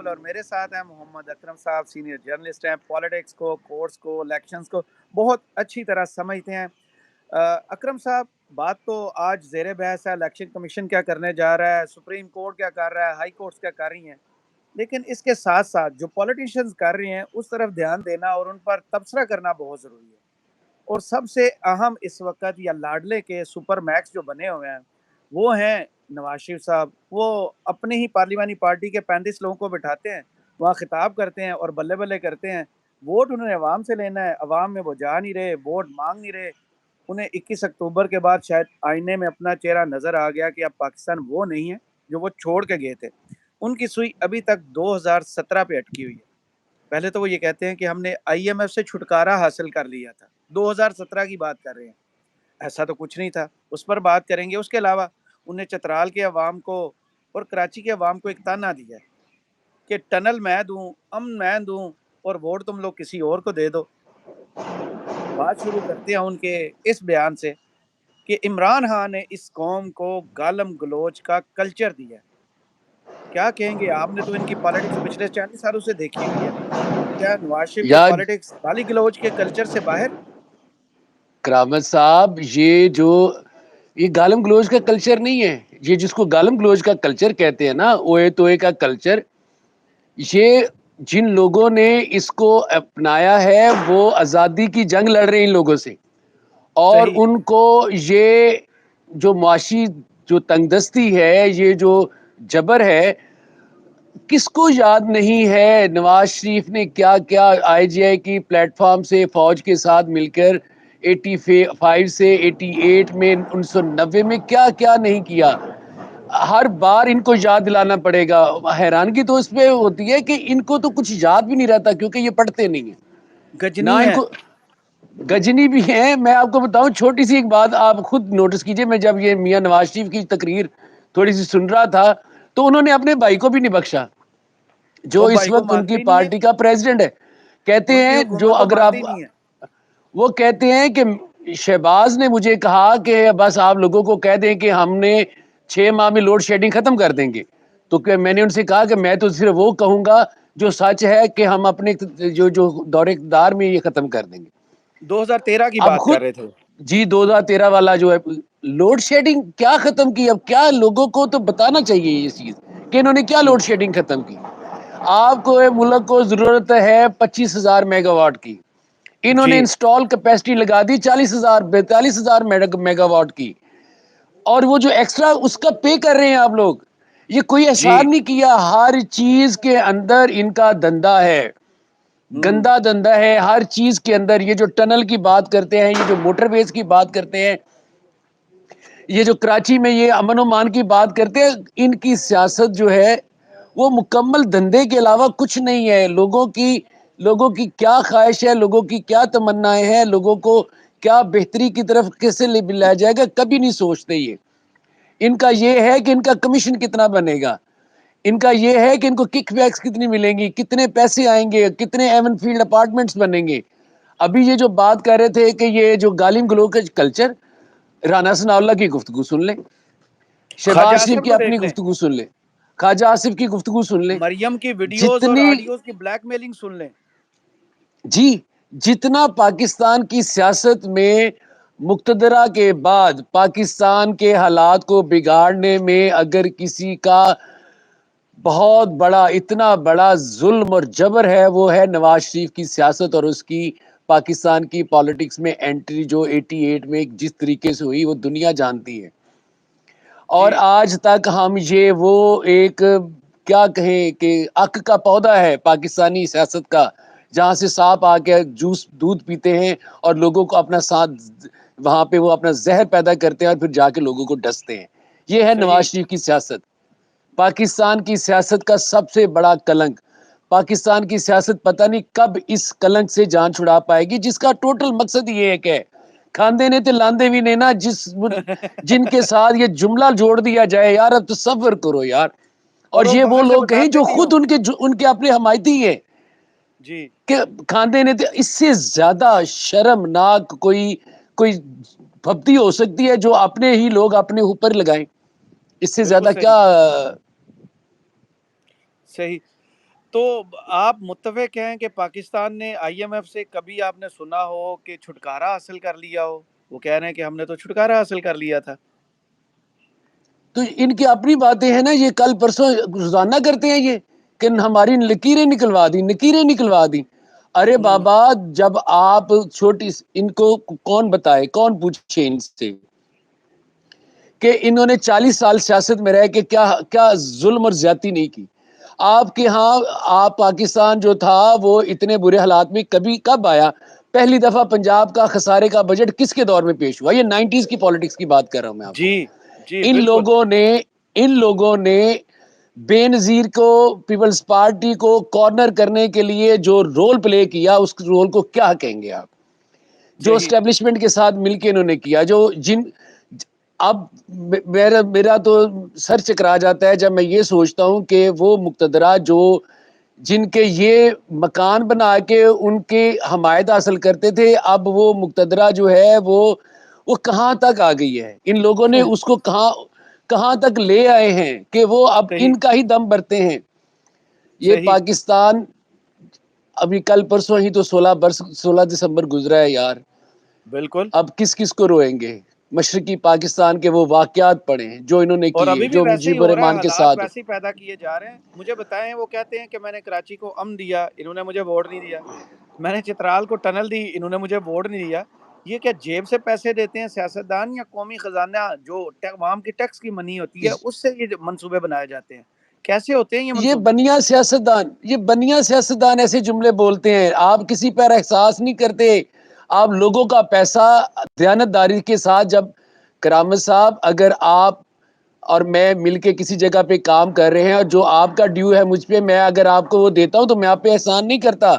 بالکل. اور میرے ساتھ ہیں محمد اکرم صاحب, سینئر جرنلسٹ ہیں, پالیٹکس کو, کورٹس کو, الیکشنز کو بہت اچھی طرح سمجھتے ہیں. اکرم صاحب, بات تو آج زیر بحث ہے, الیکشن کمیشن کیا کرنے جا رہا ہے, سپریم کورٹ کیا کر رہا ہے, ہائی کورٹس کیا کر رہی ہیں, لیکن اس کے ساتھ ساتھ جو پولیٹیشینز کر رہے ہیں اس طرف دھیان دینا اور ان پر تبصرہ کرنا بہت ضروری ہے. اور سب سے اہم اس وقت یا لاڈلے کے سپر میکس جو بنے ہوئے ہیں وہ ہیں نواز شریف صاحب. وہ اپنے ہی پارلیمانی پارٹی کے 35 لوگوں کو بٹھاتے ہیں, وہاں خطاب کرتے ہیں اور بلے بلے کرتے ہیں. ووٹ انہوں نے عوام سے لینا ہے, عوام میں وہ جا نہیں رہے, ووٹ مانگ نہیں رہے. انہیں 21 اکتوبر کے بعد شاید آئینے میں اپنا چہرہ نظر آ گیا کہ اب پاکستان وہ نہیں ہے جو وہ چھوڑ کے گئے تھے. ان کی سوئی ابھی تک 2017 پہ اٹکی ہوئی ہے. پہلے تو وہ یہ کہتے ہیں کہ ہم نے آئی ایم ایف سے چھٹکارا حاصل کر لیا تھا, 2017 کی بات کر رہے ہیں. ایسا تو کچھ نہیں تھا, اس پر بات کریں گے. اس کے علاوہ انہیں چترال کے عوام کو اور کراچی کے عوام کو ایک تانا دیا ہے کہ ٹنل میں دوں, امن میں دوں, اور ووٹ تم لوگ کسی اور کو دے دو. بات شروع کرتے ہیں ان کے اس بیان سے کہ عمران خان نے اس قوم کو گالم گلوچ کا کلچر دیا ہے. کیا کہیں گے, آپ نے تو ان کی پالیٹکس پچھلے 40 سالوں سے دیکھی ہوئی ہے. کیا نواز شریف کی یا پالیٹکس گالی گلوچ کے کلچر سے باہر؟ کرامت صاحب, یہ گالم گلوچ کا کلچر نہیں ہے. یہ جس کو گالم گلوچ کا کلچر کہتے ہیں نا, اوے توے کا کلچر, یہ جن لوگوں نے اس کو اپنایا ہے وہ آزادی کی جنگ لڑ رہے ہیں ان لوگوں سے. اور صحیح. ان کو یہ جو معاشی جو تنگ دستی ہے, یہ جو جبر ہے, کس کو یاد نہیں ہے نواز شریف نے کیا کیا آئی جی آئی کی پلیٹ فارم سے فوج کے ساتھ مل کر 85 سے 88 میں 1990 میں کیا کیا نہیں کیا. ہر بار ان کو یاد دلانا پڑے گا. حیرانگی تو اس پہ ہوتی ہے کہ ان کو تو کچھ یاد بھی نہیں رہتا کیونکہ یہ پڑھتے نہیں ہیں, نہ گجنی ان ہے. کو گجنی بھی ہیں. میں آپ کو بتاؤں چھوٹی سی ایک بات آپ خود نوٹس کیجئے, میں جب یہ میاں نواز شریف کی تقریر تھوڑی سی سن رہا تھا تو انہوں نے اپنے بھائی کو بھی نہیں بخشا جو وہ اس بھائی کو وقت ان مانتے کی ہی نہیں ہے, پارٹی کا پریزیڈنٹ ہے. کہتے ان کی ہیں جو حکومت کو اگر آپ مانتے ہی نہیں ہے. وہ کہتے ہیں کہ شہباز نے مجھے کہا کہ بس آپ لوگوں کو کہہ دیں کہ ہم نے 6 ماہ میں لوڈ شیڈنگ ختم کر دیں گے. تو میں نے ان سے کہا کہ میں تو صرف وہ کہوں گا جو سچ ہے کہ ہم اپنے جو دور اقتدار میں یہ ختم کر دیں گے. 2013 کی اب بات خود کر رہے تھے. جی 2013 والا جو ہے لوڈ شیڈنگ کیا ختم کی. اب کیا لوگوں کو تو بتانا چاہیے یہ چیز کہ انہوں نے کیا لوڈ شیڈنگ ختم کی. آپ کو ملک کو ضرورت ہے 25,000 میگا واٹ کی, انہوں نے جی انسٹال کیپیسٹی لگا دی 42,000 میگا واٹ کی, اور وہ جو ایکسٹرا اس کا پے کر رہے ہیں آپ لوگ. یہ کوئی جی. احسان نہیں کیا. ہر چیز کے اندر ان کا دھندا ہے, گندا دھندا ہے ہر چیز کے اندر. یہ جو ٹنل کی بات کرتے ہیں, یہ جو موٹر ویز کی بات کرتے ہیں, یہ جو کراچی میں یہ امن و مان کی بات کرتے ہیں, ان کی سیاست جو ہے وہ مکمل دھندے کے علاوہ کچھ نہیں ہے. لوگوں کی کیا خواہش ہے, لوگوں کی کیا تمنائیں ہیں, لوگوں کو کیا بہتری کی طرف کیسے لے جائے گا, کبھی نہیں سوچتے. یہ ان کا یہ ہے کہ ان کا کمیشن کتنا بنے گا, ان کا یہ ہے کہ ان کو کک بیکس کتنی ملیں گی, کتنے پیسے آئیں گے, کتنے ایون فیلڈ اپارٹمنٹس بنیں گے. ابھی یہ جو بات کر رہے تھے کہ یہ جو گالم گلوچ کلچر, رانا ثناءاللہ کی گفتگو سن لیں, خواجہ شہباز شریف آصف کی کو اپنی دیکھ لیں, گفتگو سن لیں, خواجہ آصف کی گفتگو سن لیں. مریم کی ویڈیوز اور جتنی آڈیوز کی بلیک میلنگ سن لیں. جی جتنا پاکستان کی سیاست میں مقتدرہ کے بعد پاکستان کے حالات کو بگاڑنے میں اگر کسی کا بہت بڑا اتنا بڑا ظلم اور جبر ہے, وہ ہے نواز شریف کی سیاست اور اس کی پاکستان کی پالیٹکس میں انٹری جو 88 میں جس طریقے سے ہوئی وہ دنیا جانتی ہے. اور جی آج تک ہم یہ وہ ایک کیا کہیں کہ عق کا پودا ہے پاکستانی سیاست کا, جہاں سے سانپ آ کے دودھ پیتے ہیں اور لوگوں کو اپنا ساتھ وہاں پہ وہ اپنا زہر پیدا کرتے ہیں اور پھر جا کے لوگوں کو ڈستے ہیں. یہ ہے صحیح. نواز شریف کی سیاست, پاکستان کی سیاست کا سب سے بڑا کلنک. پاکستان کی سیاست پتہ نہیں کب اس کلنک سے جان چھڑا پائے گی, جس کا ٹوٹل مقصد یہ ایک ہے, کھاندے نے تے لاندے بھی نہیں نا, جن کے ساتھ یہ جملہ جوڑ دیا جائے یار, اب تصور کرو یار. اور یہ وہ باہر سے لوگ ہیں بتاتے جو بھی خود ہوں. ان کے اپنے حمایتی ہیں جی کہ کھاندے نے. اس سے زیادہ شرمناک کوئی پھپتی ہو سکتی ہے جو اپنے ہی لوگ اپنے اوپر لگائیں, اس سے بالکل زیادہ صحیح. کیا. صحیح. تو آپ متفق ہیں کہ پاکستان نے آئی ایم ایف سے کبھی آپ نے سنا ہو کہ چھٹکارا حاصل کر لیا ہو؟ وہ کہہ رہے ہیں کہ ہم نے تو چھٹکارا حاصل کر لیا تھا. تو ان کی اپنی باتیں ہیں نا، یہ کل پرسوں روزانہ کرتے ہیں یہ کہ ہماری لکیریں نکلوا دی. ارے بابا، جب آپ چھوٹی، ان کو کون بتائے، کون پوچھے ان سے کہ انہوں نے 40 سال سیاست میں رہ کے کیا ظلم اور زیادتی نہیں کی. آپ کے ہاں، آپ پاکستان جو تھا وہ اتنے برے حالات میں کب آیا؟ پہلی دفعہ پنجاب کا خسارے کا بجٹ کس کے دور میں پیش ہوا؟ یہ 90s کی پالیٹکس کی بات کر رہا ہوں میں آپ کو. جی جی ان بالکل. لوگوں نے بے نظیر کو، پیپلز پارٹی کو کارنر کرنے کے لیے جو رول پلے کیا، اس رول کو کیا کہیں گے آپ؟ جو صحیح. اسٹیبلشمنٹ کے ساتھ مل کے انہوں نے کیا، اب میرا تو سر چکرا جاتا ہے جب میں یہ سوچتا ہوں کہ وہ مقتدرہ جن کے یہ مکان بنا کے ان کی حمایت حاصل کرتے تھے، اب وہ مقتدرہ جو ہے وہ کہاں تک آ گئی ہے. ان لوگوں نے اس کو کہاں تک لے آئے ہیں کہ وہ اب صحیح. ان کا ہی دم بھرتے ہیں. یہ صحیح. پاکستان ابھی کل پرسوں ہی تو 16 دسمبر گزرا ہے یار. بالکل. اب کس کو روئیں گے؟ مشرقی پاکستان کے وہ واقعات پڑے ہیں جو انہوں نے اور کیے، ابھی بھی جو ویسے ہی مجیب ہو رہا ہے، الرحمان کے حالات ساتھ. ویسے ہی پیدا کیے جا رہے ہیں. مجھے بتائیں، وہ کہتے ہیں کہ میں نے کراچی کو امن دیا، انہوں نے مجھے ووٹ نہیں دیا. میں نے چترال کو ٹنل دی، انہوں نے مجھے ووٹ نہیں دیا. یہ کیا جیب سے پیسے دیتے ہیں سیاستدان، یا قومی خزانہ جو عوام کی ٹیکس کی منی ہوتی ہے اس سے یہ منصوبے بنائے جاتے ہیں؟ کیسے ہوتے ہیں یہ یہ منصوبے؟ بنیا سیاستدان ایسے جملے بولتے ہیں. آپ کسی پر احساس نہیں کرتے. آپ لوگوں کا پیسہ دیانتداری کے ساتھ، جب کرامت صاحب، اگر آپ اور میں مل کے کسی جگہ پہ کام کر رہے ہیں اور جو آپ کا ڈیو ہے مجھ پہ، میں اگر آپ کو وہ دیتا ہوں تو میں آپ پہ احسان نہیں کرتا.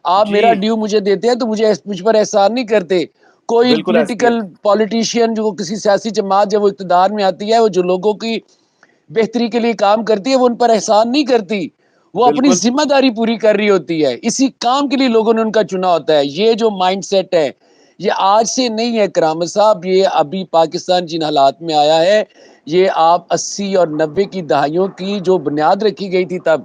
آپ جی میرا ڈیو مجھے دیتے ہیں تو مجھ پر احسان نہیں کرتے. کوئی بالکل ایسی ہے. پولیٹیشین جو کسی سیاسی جماعت جب وہ اقتدار میں آتی ہے، وہ جو لوگوں کی بہتری کے لیے کام کرتی ہے وہ ان پر احسان نہیں کرتی، وہ اپنی بالکل. ذمہ داری پوری کر رہی ہوتی ہے. اسی کام کے لیے لوگوں نے ان کا چنا ہوتا ہے. یہ جو مائنڈ سیٹ ہے یہ آج سے نہیں ہے کرامت صاحب. یہ ابھی پاکستان جن حالات میں آیا ہے، یہ آپ 80 اور 90 کی دہائیوں کی جو بنیاد رکھی گئی تھی تب،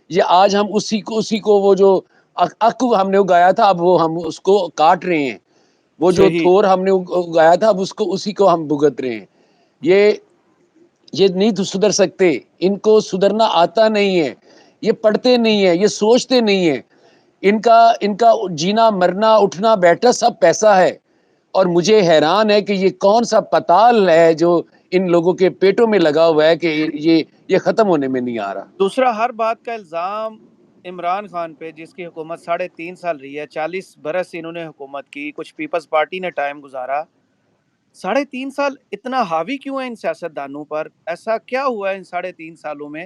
یہ آج ہم اسی کو وہ جو ہم نے اگایا تھا، اب وہ ہم اس کو کاٹ رہے ہیں. وہ جو صحیح. تھور ہم نے اگایا تھا، اب اسی کو ہم بھگت رہے ہیں. یہ نہیں تو سدھر سکتے. ان کو سدھرنا آتا نہیں ہے. یہ پڑھتے نہیں ہیں، یہ سوچتے نہیں ہیں. ان کا جینا مرنا اٹھنا بیٹھنا سب پیسہ ہے. اور مجھے حیران ہے کہ یہ کون سا پتال ہے جو ان لوگوں کے پیٹوں میں لگا ہوا ہے کہ یہ ختم ہونے میں نہیں آ رہا. دوسرا، ہر بات کا الزام عمران خان پہ، جس کی حکومت 3.5 سال رہی ہے. 40 برس انہوں نے حکومت کی، کچھ پیپلز پارٹی نے ٹائم گزارا. 3.5 سال اتنا حاوی کیوں ہے ان سیاستدانوں پر؟ ایسا کیا ہوا ہے ان 3.5 سالوں میں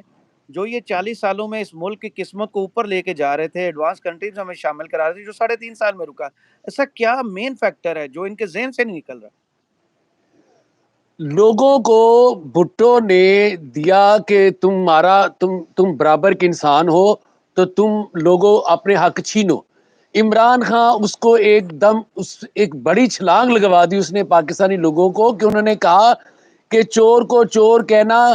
جو یہ 40 سالوں میں اس ملک کی قسمت کو اوپر لے کے جا رہے تھے، ایڈوانس کنٹریز ہمیں شامل کرا رہے تھے، جو 3.5 سال میں رکا؟ ایسا کیا مین فیکٹر ہے جو ان کے ذہن سے نہیں نکل رہا؟ لوگوں کو بھٹو نے دیا کہ تم برابر کے انسان ہو تو تم لوگوں اپنے حق چھینو. عمران خان اس کو ایک بڑی چھلانگ لگوا دی اس نے پاکستانی لوگوں کو، کہ انہوں نے کہا کہ چور کو چور کہنا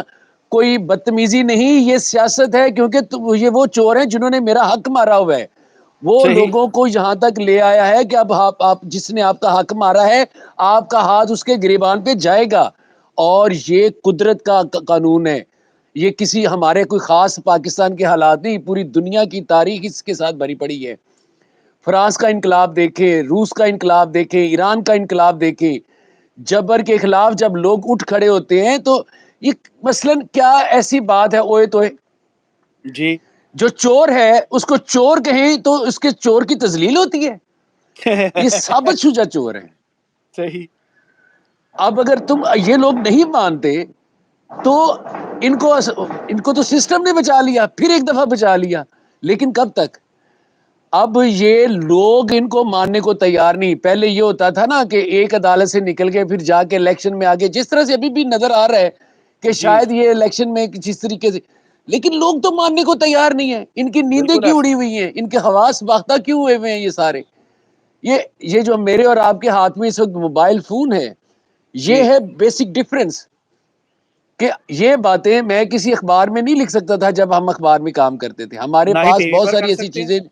کوئی بدتمیزی نہیں، یہ سیاست ہے، کیونکہ یہ وہ چور ہیں جنہوں نے میرا حق مارا ہوا ہے. وہ صحیح. لوگوں کو یہاں تک لے آیا ہے کہ اب آپ جس نے آپ کا حق مارا ہے، آپ کا ہاتھ اس کے گریبان پہ جائے گا. اور یہ قدرت کا قانون ہے. یہ کسی ہمارے کوئی خاص پاکستان کے حالات نہیں، پوری دنیا کی تاریخ اس کے ساتھ بھری پڑی ہے. فرانس کا انقلاب دیکھیں، روس کا انقلاب دیکھیں، ایران کا انقلاب دیکھیں. جبر کے خلاف جب لوگ اٹھ کھڑے ہوتے ہیں تو یہ مثلاً کیا ایسی بات ہے اوئے توئے؟ جی. جو چور ہے اس کو چور کہیں تو اس کے چور کی تذلیل ہوتی ہے. یہ ثابت شدہ چور ہیں. صحیح. اب اگر یہ لوگ نہیں مانتے تو ان کو تو سسٹم نے بچا لیا، پھر ایک دفعہ بچا لیا، لیکن کب تک؟ اب یہ لوگ ان کو ماننے کو تیار نہیں. پہلے یہ ہوتا تھا نا کہ ایک عدالت سے نکل کے پھر جا کے الیکشن میں آگے، جس طرح سے ابھی بھی نظر آ رہا ہے کہ جی شاید یہ الیکشن میں جس طریقے سے، لیکن لوگ تو ماننے کو تیار نہیں ہیں. ان کی نیندیں بالکل کیوں ایسا. اڑی ہوئی ہیں؟ ان کے حواس باختہ کیوں ہوئے ہوئے ہیں یہ سارے؟ یہ جو میرے اور آپ کے ہاتھ میں اس وقت موبائل فون ہے، یہ جی ہے بیسک ڈفرنس. کہ یہ باتیں میں کسی اخبار میں نہیں لکھ سکتا تھا جب ہم اخبار میں کام کرتے تھے. ہمارے نہ ہی پاس ٹی وی بہت پر کر ساری ایسی سکتے ہیں. چیزیں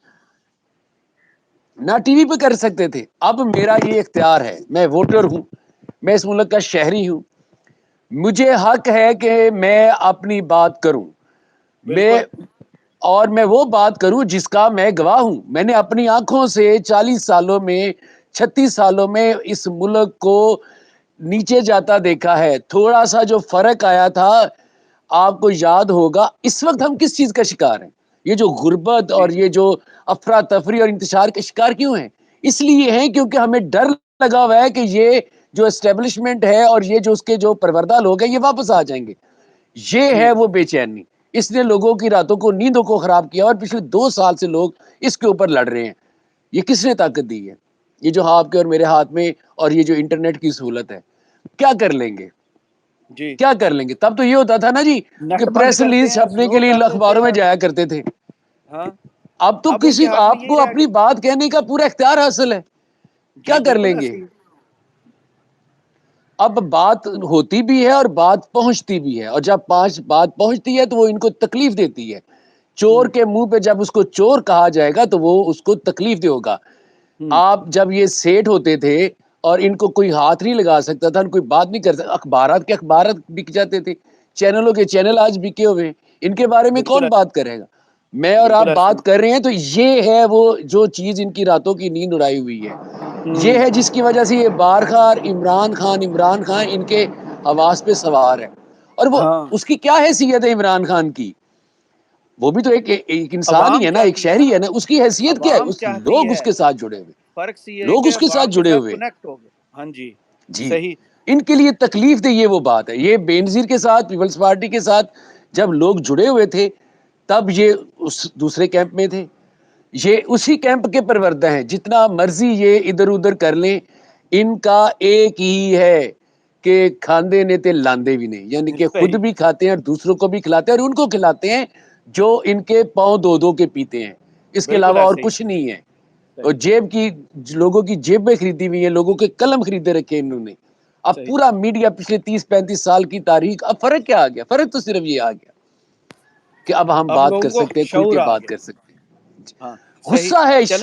نہ ٹی وی پہ کر سکتے تھے. اب میرا یہ اختیار ہے, میں ووٹر ہوں, میں اس ملک کا شہری ہوں, مجھے حق ہے کہ میں اپنی بات کروں. میں بالکل اور میں وہ بات کروں جس کا میں گواہ ہوں. میں نے اپنی آنکھوں سے 40 سالوں میں 36 سالوں میں اس ملک کو نیچے جاتا دیکھا ہے. تھوڑا سا جو فرق آیا تھا, آپ کو یاد ہوگا, اس وقت ہم کس چیز کا شکار ہیں؟ یہ جو غربت جی اور یہ جو افراتفری اور انتشار کے شکار کیوں ہیں؟ اس لیے ہیں کیونکہ ہمیں ڈر لگا ہوا ہے کہ یہ جو اسٹیبلشمنٹ ہے اور یہ جو اس کے جو پروردہ لوگ ہیں یہ واپس آ جائیں گے. یہ جی ہے وہ بے چینی. اس نے لوگوں کی راتوں کو, نیندوں کو خراب کیا, اور پچھلے 2 سال سے لوگ اس کے اوپر لڑ رہے ہیں. یہ کس نے طاقت دی ہے؟ یہ جو آپ کے اور میرے ہاتھ میں, اور یہ جو انٹرنیٹ کی سہولت ہے. کیا کر لیں گے؟ جی کیا کر لیں گے؟ تب تو یہ ہوتا تھا نا جی کہ نیٹ بند پریس کرتے ریلیز ہیں, چھپنے کے سلو لیے کر دیتے اخباروں میں ہیں. جایا کرتے تھے. ہاں اب تو ان کے کسی ہاتھ میں آپ یہی کو رہ اپنی گیا. بات کہنے کا پورا اختیار حاصل ہے. کیا جی کر بالکل لیں گے؟ ایسے ہی. اب بات ہوتی بھی ہے اور بات پہنچتی بھی ہے, اور جب بات پہنچتی ہے تو وہ ان کو تکلیف دیتی ہے. چور ہوں کے منہ پہ جب اس کو چور کہا جائے گا تو وہ اس کو تکلیف دے ہوگا. ہوں آپ جب یہ سیٹ ہوتے تھے اور ان کو کوئی ہاتھ نہیں لگا سکتا تھا, کوئی بات نہیں کر سکتا, اخبارات کے اخبارات بک جاتے تھے, چینلوں کے چینل آج بکے ہوئے ہیں. ان کے بارے میں بالکل کون بات کرے گا؟ میں اور آپ بالکل ایسے ہی. بات کر رہے ہیں تو یہ ہے وہ جو چیز ان کی راتوں کی نیند اڑائی ہوئی ہے. یہ ہوں ہے جس کی وجہ سے یہ بارخار عمران خان ان کے حواس پہ سوار ہے. اور وہ ہاں اس کی کیا حیثیت ہے عمران خان کی؟ وہ بھی تو ایک انسان ہی عوام ہے نا, ایک چاہتی ہے شہری ہے نا. اس کی حیثیت کیا ہے؟ عوام چاہتی لوگ اس ہے. کے ساتھ جڑے ہوئے, فرق سی یہ ہے لوگ کہ اس کے ساتھ عوام کے جڑے ہوئے. کنیکٹ ہو گئے. ہاں جی جی, صحیح. ان کے لیے تکلیف دہ یہ وہ بات ہے. یہ بینظیر کے ساتھ, پیپلز پارٹی کے ساتھ جب لوگ جڑے ہوئے تھے تب یہ اس دوسرے کیمپ میں تھے. یہ اسی کیمپ کے پروردہ ہیں. جتنا مرضی یہ ادھر ادھر کر لیں, ان کا ایک ہی ہے کہ کھاندے نے تے لاندے بھی نہیں. یعنی کہ خود صحیح بھی کھاتے ہیں اور دوسروں کو بھی کھلاتے ہیں, اور ان کو کھلاتے ہیں جو ان کے پاؤں دو دو کے پیتے ہیں. اس کے بالکل علاوہ اور ایسے ہی. کچھ نہیں ہے. اور صحیح جیب کی, لوگوں کی جیبیں خریدی ہوئی ہیں, لوگوں کے قلم خریدے رکھے انہوں نے. اب صحیح. پورا میڈیا پچھلے 30-35 سال کی تاریخ, اب فرق کیا آ گیا؟ فرق تو صرف یہ آ گیا کہ اب ہم بات کر لوگوں کو سکتے ہیں, کھل شعور کے آ بات گیا. کر سکتے ہیں. ہاں صحیح. غصہ ہے, چلیں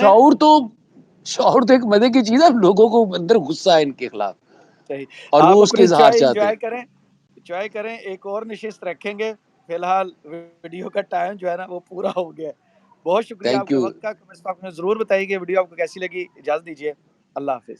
شعور تو ایک مزے کی چیز ہے. لوگوں کو اندر غصہ ہے ان کے خلاف, صحیح. اور وہ آپ اس کے اپنی اظہار چائے چاہتے ہیں. انجوائے کریں, انجوائے کریں. ایک اور نشست رکھیں گے. فی الحال ویڈیو کا ٹائم جو ہے نا وہ پورا ہو گیا ہے. بہت شکریہ آپ تھینک کے یو. وقت کا. آپ نے ضرور بتائی کہ ویڈیو آپ کو کیسی لگی. اجازت دیجیے. اللہ حافظ.